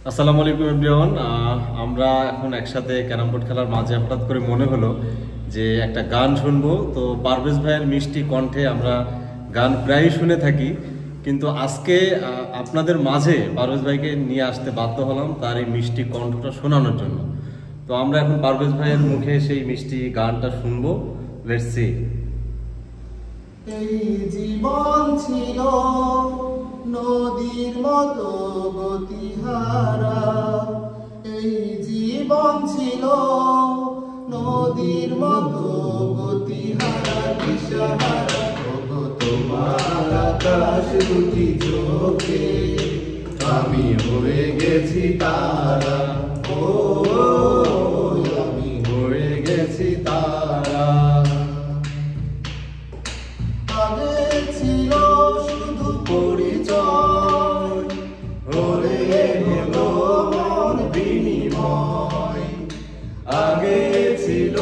আসসালামু আলাইকুম এভরিওয়ান। আমরা এখন একসাথে ক্যারাম বোর্ড খেলার মাঝে হঠাৎ করে মনে হলো যে একটা গান শুনবো। তো পারভেজ ভাইয়ের মিষ্টি কণ্ঠে আমরা গান প্রায়ই শুনে থাকি, কিন্তু আজকে আপনাদের মাঝে পারভেজ ভাইকে নিয়ে আসতে বাধ্য হলাম তার এই মিষ্টি কণ্ঠটা শোনানোর জন্য। তো আমরা এখন পারভেজ ভাইয়ের মুখে সেই মিষ্টি গানটা শুনবো। Let's see. এই জীবন ছিল নদীর মতো গতিহারা, এই জীবন ছিল নদীর মতো গতিহারা, দিশাহারা। ওগো তোমার আকাশ দুটি চোখে আমি হয়ে গেছি তারা, ও আমি হয়ে গেছি তারা। আগে ছিল শুধু পরিচয়, হলে হলো মন বিনিময়। আগে ছিল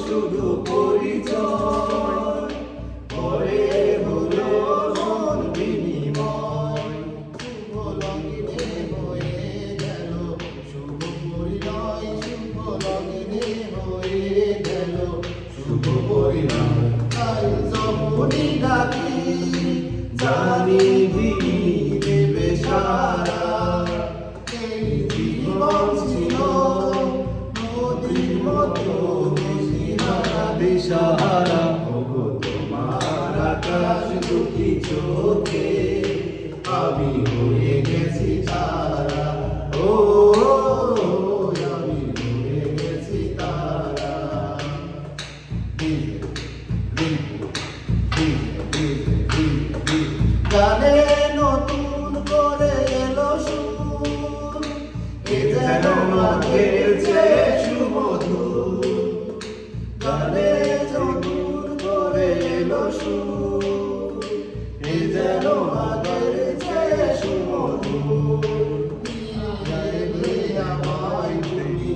শুধু পরিচয়, পরে হলো মন বিনিময়। শুভ লগ্নে হয়ে গেল শুভ পরিণয়, শুভ লগ্নে হয়ে গেল শুভ পরিণয়। তাই যখনই ডাকি জানি দেবে সারা, এই জীবন ছিল নদীর মতো দিশাহারা, দিশাহারা। ওগো তোমার আকাশ দুটি চোখে আমি হয়ে গেছি তারা, ও আমি হয়ে গেছি তারা। গানে নতুন করে এলো সুর, এ যেন মাঘের চেয়ে সুমধুর। গানে নতুন করে এলো সুর, এ যেন মাঘের চেয়ে সুমধুর। নিয়ে আমায় তুমি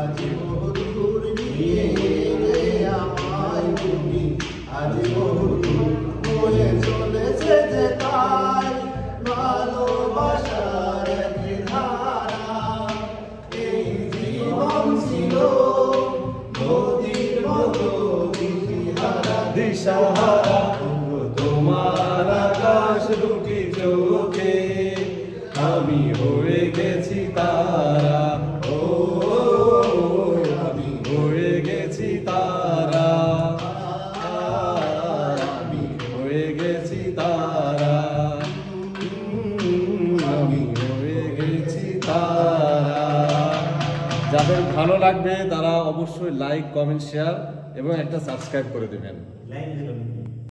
আজ বহুদূর, নিয়ে আমায় তুমি আজ বহুদূর। হয়ে চলেছে যে তাই ভালোবাসার এক ধারা, এই জীবন ছিল নদীর মতো দিশাহারা, দিশাহারা। তোমার আকাশ দুটি চোখে আমি হয়ে গেছি তারা, ও আমি হয়ে গেছি তারা, আমি হয়ে গেছি তারা, আমি হয়ে গেছি তারা। যাদের ভালো লাগবে তারা অবশ্যই লাইক, কমেন্ট, শেয়ার এবং একটা সাবস্ক্রাইব করে দেবেন।